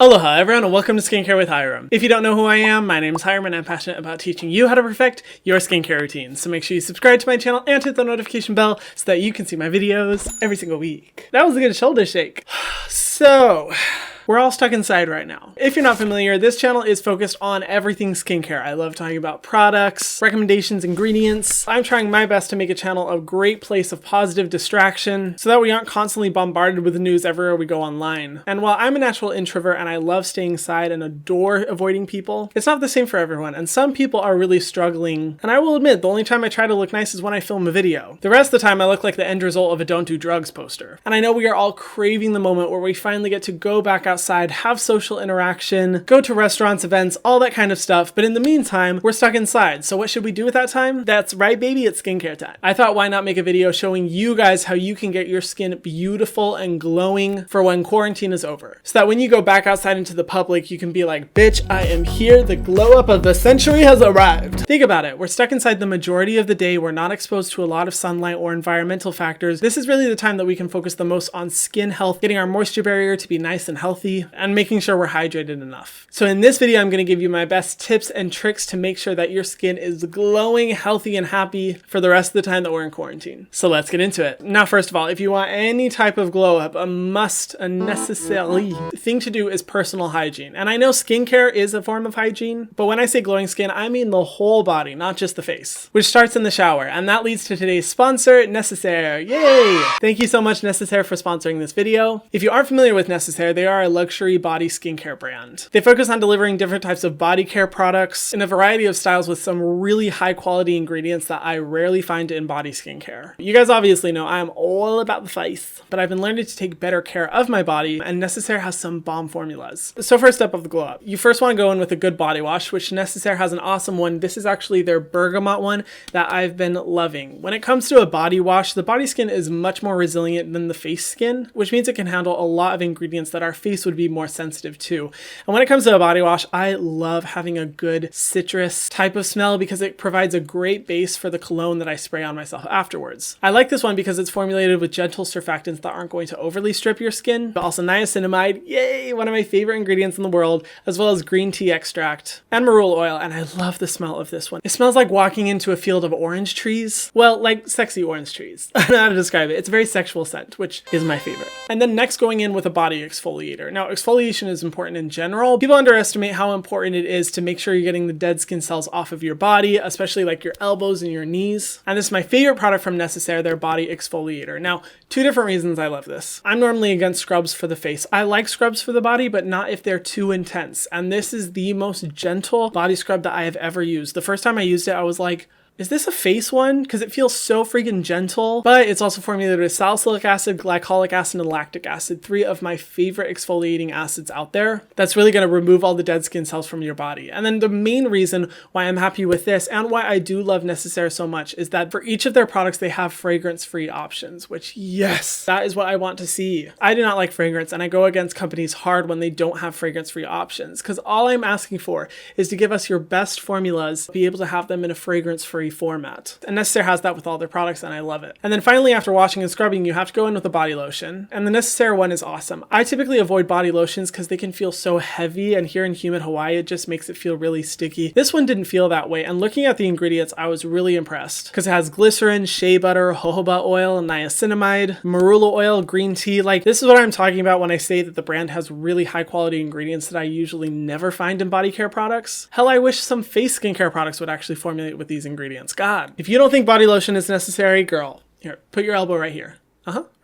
Aloha everyone and welcome to Skincare with Hyram. If you don't know who I am, my name is Hyram and I'm passionate about teaching you how to perfect your skincare routines. So make sure you subscribe to my channel and hit the notification bell so that you can see my videos every single week. That was a good shoulder shake. So, we're all stuck inside right now. If you're not familiar, this channel is focused on everything skincare. I love talking about products, recommendations, ingredients. I'm trying my best to make a channel a great place of positive distraction so that we aren't constantly bombarded with the news everywhere we go online. And while I'm a natural introvert and I love staying inside and adore avoiding people, it's not the same for everyone. And some people are really struggling. And I will admit, the only time I try to look nice is when I film a video. The rest of the time I look like the end result of a don't do drugs poster. And I know we are all craving the moment where we finally get to go back outside, have social interaction, go to restaurants, events, all that kind of stuff. But in the meantime, we're stuck inside. So what should we do with that time? That's right, baby, it's skincare time. I thought, why not make a video showing you guys how you can get your skin beautiful and glowing for when quarantine is over. So that when you go back outside into the public, you can be like, bitch, I am here. The glow up of the century has arrived. Think about it. We're stuck inside the majority of the day. We're not exposed to a lot of sunlight or environmental factors. This is really the time that we can focus the most on skin health, getting our moisture barrier to be nice and healthy, and making sure we're hydrated enough. So in this video, I'm going to give you my best tips and tricks to make sure that your skin is glowing, healthy, and happy for the rest of the time that we're in quarantine. So let's get into it. Now, first of all, if you want any type of glow up, a necessary thing to do is personal hygiene. And I know skincare is a form of hygiene, but when I say glowing skin, I mean the whole body, not just the face, which starts in the shower. And that leads to today's sponsor, Nécessaire. Yay! Thank you so much, Nécessaire, for sponsoring this video. If you aren't familiar with Nécessaire, they are a luxury body skincare brand. They focus on delivering different types of body care products in a variety of styles with some really high quality ingredients that I rarely find in body skincare. You guys obviously know I'm all about the face, but I've been learning to take better care of my body, and Nécessaire has some bomb formulas. So first step of the glow up, you first want to go in with a good body wash, which Nécessaire has an awesome one. This is actually their Bergamot one that I've been loving. When it comes to a body wash, the body skin is much more resilient than the face skin, which means it can handle a lot of ingredients that our face would be more sensitive to. And when it comes to a body wash, I love having a good citrus type of smell because it provides a great base for the cologne that I spray on myself afterwards. I like this one because it's formulated with gentle surfactants that aren't going to overly strip your skin, but also niacinamide, yay, one of my favorite ingredients in the world, as well as green tea extract and marula oil, and I love the smell of this one. It smells like walking into a field of orange trees. Well, like sexy orange trees. I don't know how to describe it. It's a very sexual scent, which is my favorite. And then next, going in with a body exfoliator. Now, exfoliation is important in general. People underestimate how important it is to make sure you're getting the dead skin cells off of your body, especially like your elbows and your knees. And this is my favorite product from Nécessaire, their body exfoliator. Now, two different reasons I love this. I'm normally against scrubs for the face. I like scrubs for the body, but not if they're too intense. And this is the most gentle body scrub that I have ever used. The first time I used it, I was like, is this a face one? Because it feels so freaking gentle, but it's also formulated with salicylic acid, glycolic acid, and lactic acid, three of my favorite exfoliating acids out there. That's really going to remove all the dead skin cells from your body. And then the main reason why I'm happy with this and why I do love Nécessaire so much is that for each of their products, they have fragrance-free options, which yes, that is what I want to see. I do not like fragrance, and I go against companies hard when they don't have fragrance-free options, because all I'm asking for is to give us your best formulas, be able to have them in a fragrance-free format. And Nécessaire has that with all their products, and I love it. And then finally, after washing and scrubbing, you have to go in with a body lotion. And the Nécessaire one is awesome. I typically avoid body lotions because they can feel so heavy, and here in humid Hawaii, it just makes it feel really sticky. This one didn't feel that way, and looking at the ingredients, I was really impressed because it has glycerin, shea butter, jojoba oil, niacinamide, marula oil, green tea. Like, this is what I'm talking about when I say that the brand has really high quality ingredients that I usually never find in body care products. Hell, I wish some face skincare products would actually formulate with these ingredients. God, if you don't think body lotion is necessary, girl, here, put your elbow right here.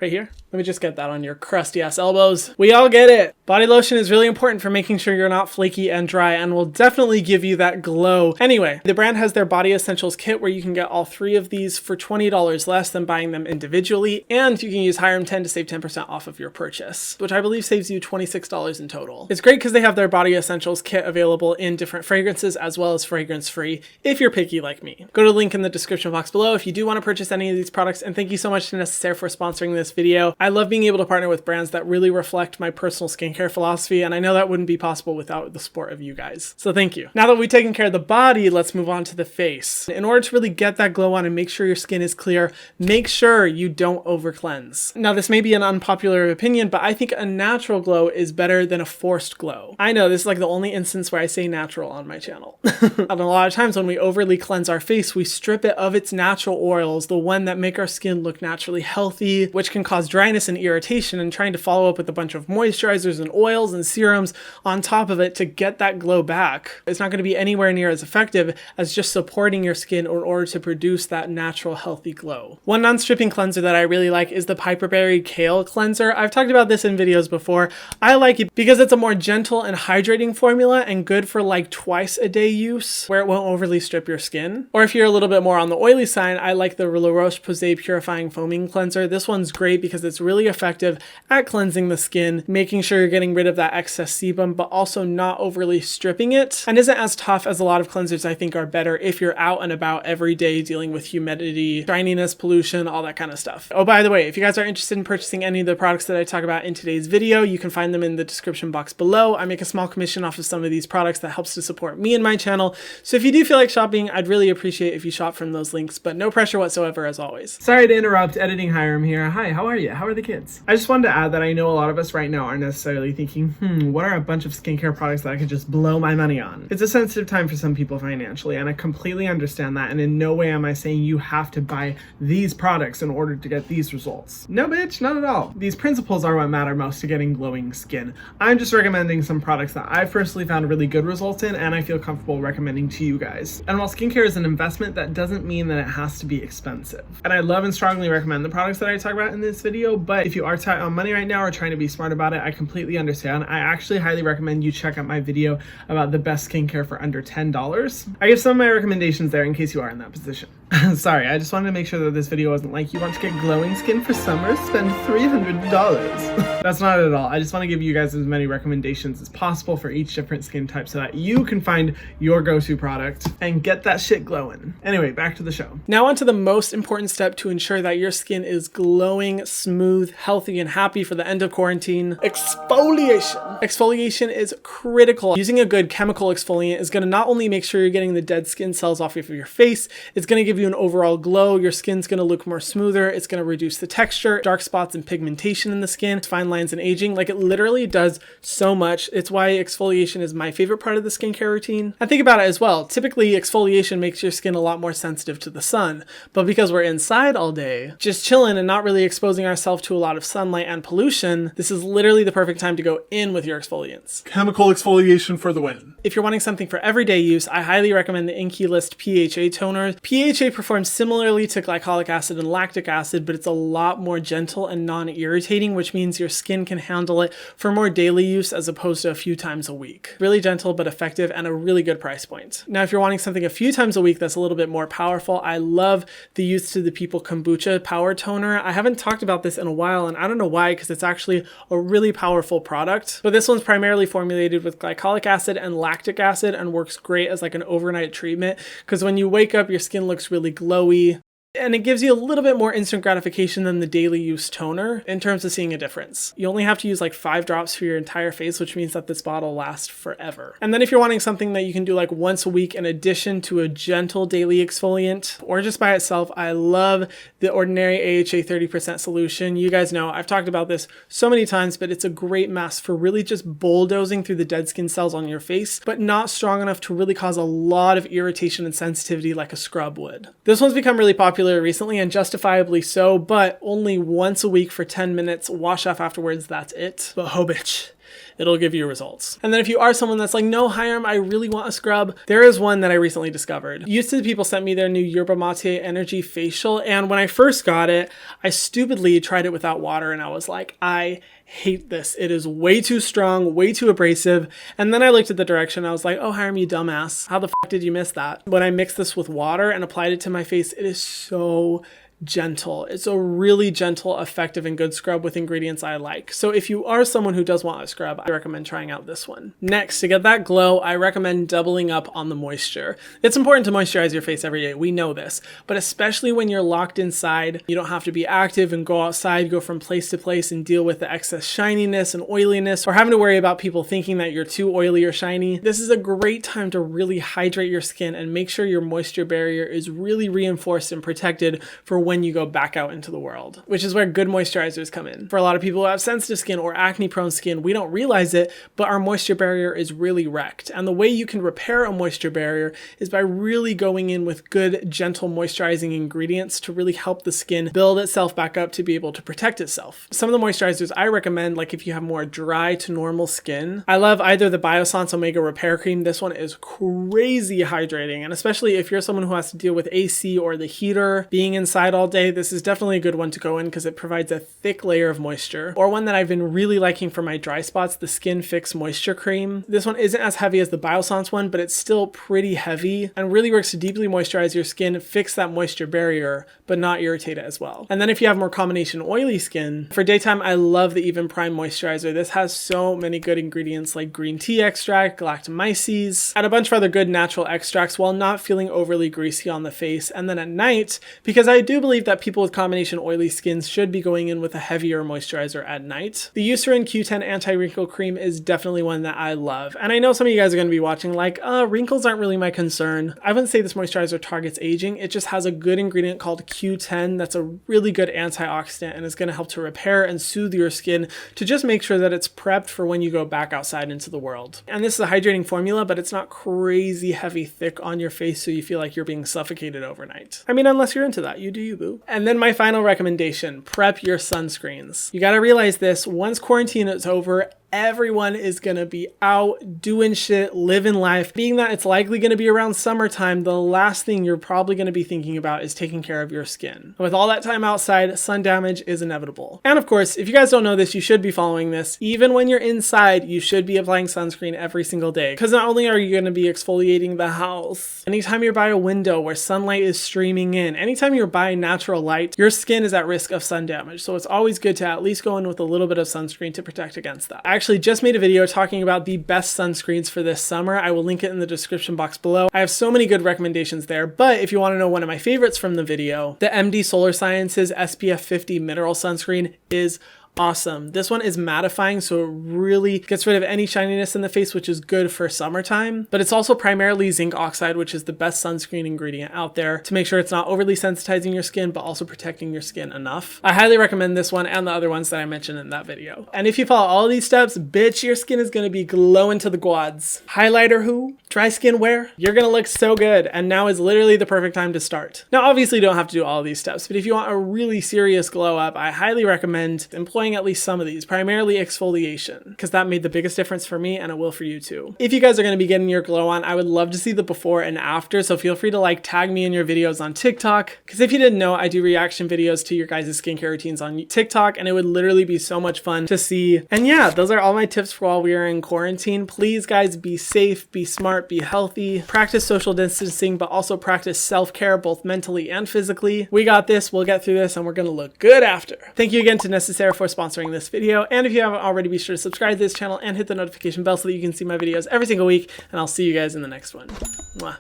Right here. Let me just get that on your crusty ass elbows. We all get it. Body lotion is really important for making sure you're not flaky and dry, and will definitely give you that glow. Anyway, the brand has their body essentials kit where you can get all three of these for $20 less than buying them individually, and you can use Hyram 10 to save 10% off of your purchase, which I believe saves you $26 in total. It's great because they have their body essentials kit available in different fragrances as well as fragrance free if you're picky like me. Go to the link in the description box below if you do want to purchase any of these products, and thank you so much to Nécessaire for sponsoring this video. I love being able to partner with brands that really reflect my personal skincare skincare philosophy, and I know that wouldn't be possible without the support of you guys. So thank you. Now that we've taken care of the body, let's move on to the face. In order to really get that glow on and make sure your skin is clear, make sure you don't over cleanse. Now this may be an unpopular opinion, but I think a natural glow is better than a forced glow. I know this is like the only instance where I say natural on my channel. And a lot of times when we overly cleanse our face, we strip it of its natural oils, the one that make our skin look naturally healthy, which can cause dryness and irritation, and trying to follow up with a bunch of moisturizers and oils and serums on top of it to get that glow back. It's not going to be anywhere near as effective as just supporting your skin in order to produce that natural healthy glow. One non-stripping cleanser that I really like is the Piperberry Kale cleanser. I've talked about this in videos before. I like it because it's a more gentle and hydrating formula and good for like twice a day use where it won't overly strip your skin. Or if you're a little bit more on the oily side, I like the Roche Posay Purifying Foaming Cleanser. This one's great because it's really effective at cleansing the skin, making sure you're getting rid of that excess sebum, but also not overly stripping it, and isn't as tough as a lot of cleansers I think are better if you're out and about every day dealing with humidity, shininess, pollution, all that kind of stuff. Oh, by the way, if you guys are interested in purchasing any of the products that I talk about in today's video, you can find them in the description box below. I make a small commission off of some of these products that helps to support me and my channel. So if you do feel like shopping, I'd really appreciate if you shop from those links, but no pressure whatsoever as always. Sorry to interrupt, editing Hyram here. Hi, how are you? How are the kids? I just wanted to add that I know a lot of us right now aren't necessarily thinking, what are a bunch of skincare products that I could just blow my money on? It's a sensitive time for some people financially, and I completely understand that, and in no way am I saying you have to buy these products in order to get these results. No bitch, not at all. These principles are what matter most to getting glowing skin. I'm just recommending some products that I've personally found really good results in and I feel comfortable recommending to you guys. And while skincare is an investment, that doesn't mean that it has to be expensive. And I love and strongly recommend the products that I talk about in this video, but if you are tight on money right now or trying to be smart about it, I completely understand. I actually highly recommend you check out my video about the best skincare for under $10. I give some of my recommendations there in case you are in that position. Sorry, I just wanted to make sure that this video wasn't like, you want to get glowing skin for summer? Spend $300. That's not it at all. I just want to give you guys as many recommendations as possible for each different skin type so that you can find your go-to product and get that shit glowing. Anyway, back to the show. Now on to the most important step to ensure that your skin is glowing, smooth, healthy, and happy for the end of quarantine: exfoliation. Exfoliation is critical. Using a good chemical exfoliant is going to not only make sure you're getting the dead skin cells off of your face, it's going to give you an overall glow. Your skin's going to look more smoother. It's going to reduce the texture, dark spots, and pigmentation in the skin, fine lines and aging. Like, it literally does so much. It's why exfoliation is my favorite part of the skincare routine. And think about it as well. Typically, exfoliation makes your skin a lot more sensitive to the sun, but because we're inside all day, just chilling and not really exposing ourselves to a lot of sunlight and pollution, this is literally the perfect time to go in with your exfoliants. Chemical exfoliation for the win. If you're wanting something for everyday use, I highly recommend the Inkey List PHA toner. PHA performs similarly to glycolic acid and lactic acid, but it's a lot more gentle and non-irritating, which means your skin can handle it for more daily use as opposed to a few times a week. Really gentle but effective, and a really good price point. Now, if you're wanting something a few times a week that's a little bit more powerful, I love the Youth to the People Kombucha Power Toner. I haven't talked about this in a while, and I don't know why, because it's actually a really powerful product. But this one's primarily formulated with glycolic acid and lactic acid and works great as like an overnight treatment, because when you wake up, your skin looks really glowy. And it gives you a little bit more instant gratification than the daily use toner in terms of seeing a difference. You only have to use like 5 drops for your entire face, which means that this bottle lasts forever. And then if you're wanting something that you can do like once a week in addition to a gentle daily exfoliant or just by itself, I love the Ordinary AHA 30% solution. You guys know I've talked about this so many times, but it's a great mask for really just bulldozing through the dead skin cells on your face, but not strong enough to really cause a lot of irritation and sensitivity like a scrub would. This one's become really popular recently, and justifiably so, but only once a week for 10 minutes, wash off afterwards, that's it. But oh bitch, it'll give you results. And then if you are someone that's like, no, Hyram, I really want a scrub, there is one that I recently discovered. Used to the People sent me their new Yerba Mate Energy Facial, and when I first got it, I stupidly tried it without water, and I was like, I hate this. It is way too strong, way too abrasive. And then I looked at the direction, I was like, oh, Hyram, you dumbass. How the fuck did you miss that? When I mixed this with water and applied it to my face, it is so gentle. It's a really gentle, effective, and good scrub with ingredients I like. So if you are someone who does want a scrub, I recommend trying out this one. Next, to get that glow, I recommend doubling up on the moisture. It's important to moisturize your face every day. We know this, but especially when you're locked inside, you don't have to be active and go outside, go from place to place and deal with the excess shininess and oiliness, or having to worry about people thinking that you're too oily or shiny. This is a great time to really hydrate your skin and make sure your moisture barrier is really reinforced and protected for when you go back out into the world, which is where good moisturizers come in. For a lot of people who have sensitive skin or acne prone skin, we don't realize it, but our moisture barrier is really wrecked. And the way you can repair a moisture barrier is by really going in with good, gentle moisturizing ingredients to really help the skin build itself back up to be able to protect itself. Some of the moisturizers I recommend, like if you have more dry to normal skin, I love either the Biossance Omega Repair Cream. This one is crazy hydrating, and especially if you're someone who has to deal with AC or the heater, being inside all day, this is definitely a good one to go in because it provides a thick layer of moisture. Or one that I've been really liking for my dry spots, the Skin Fix Moisture Cream. This one isn't as heavy as the Biossance one, but it's still pretty heavy and really works to deeply moisturize your skin, fix that moisture barrier, but not irritate it as well. And then if you have more combination oily skin, for daytime, I love the Even Prime Moisturizer. This has so many good ingredients like green tea extract, galactomyces, and a bunch of other good natural extracts while not feeling overly greasy on the face. And then at night, because I do believe that people with combination oily skins should be going in with a heavier moisturizer at night, the Eucerin Q10 Anti-Wrinkle Cream is definitely one that I love. And I know some of you guys are going to be watching like, wrinkles aren't really my concern. I wouldn't say this moisturizer targets aging. It just has a good ingredient called Q10 that's a really good antioxidant and is going to help to repair and soothe your skin to just make sure that it's prepped for when you go back outside into the world. And this is a hydrating formula, but it's not crazy heavy thick on your face so you feel like you're being suffocated overnight. I mean, unless you're into that, you do you, boo. And then my final recommendation, prep your sunscreens. You got to realize this, once quarantine is over, everyone is gonna be out doing shit, living life. Being that it's likely gonna be around summertime, the last thing you're probably gonna be thinking about is taking care of your skin. With all that time outside, sun damage is inevitable. And of course, if you guys don't know this, you should be following this. Even when you're inside, you should be applying sunscreen every single day. Because not only are you gonna be exfoliating the house, anytime you're by a window where sunlight is streaming in, anytime you're by natural light, your skin is at risk of sun damage. So it's always good to at least go in with a little bit of sunscreen to protect against that. I actually just made a video talking about the best sunscreens for this summer. I will link it in the description box below. I have so many good recommendations there, but if you want to know one of my favorites from the video, the MDSolarSciences SPF 50 Mineral Sunscreen is awesome. This one is mattifying, so it really gets rid of any shininess in the face, which is good for summertime. But it's also primarily zinc oxide, which is the best sunscreen ingredient out there to make sure it's not overly sensitizing your skin, but also protecting your skin enough. I highly recommend this one and the other ones that I mentioned in that video. And if you follow all of these steps, bitch, your skin is going to be glowing to the quads. Highlighter who? Dry skin wear? You're going to look so good. And now is literally the perfect time to start. Now, obviously you don't have to do all of these steps, but if you want a really serious glow up, I highly recommend employing at least some of these, primarily exfoliation, because that made the biggest difference for me and it will for you too. If you guys are going to be getting your glow on, I would love to see the before and after, so feel free to like tag me in your videos on TikTok, because if you didn't know, I do reaction videos to your guys' skincare routines on TikTok, and it would literally be so much fun to see. And yeah, those are all my tips for while we are in quarantine. Please guys, be safe, be smart, be healthy, practice social distancing, but also practice self-care both mentally and physically. We got this, we'll get through this, and we're going to look good after. Thank you again to Nécessaire for sponsoring this video, and if you haven't already, be sure to subscribe to this channel and hit the notification bell so that you can see my videos every single week, and I'll see you guys in the next one. Mwah.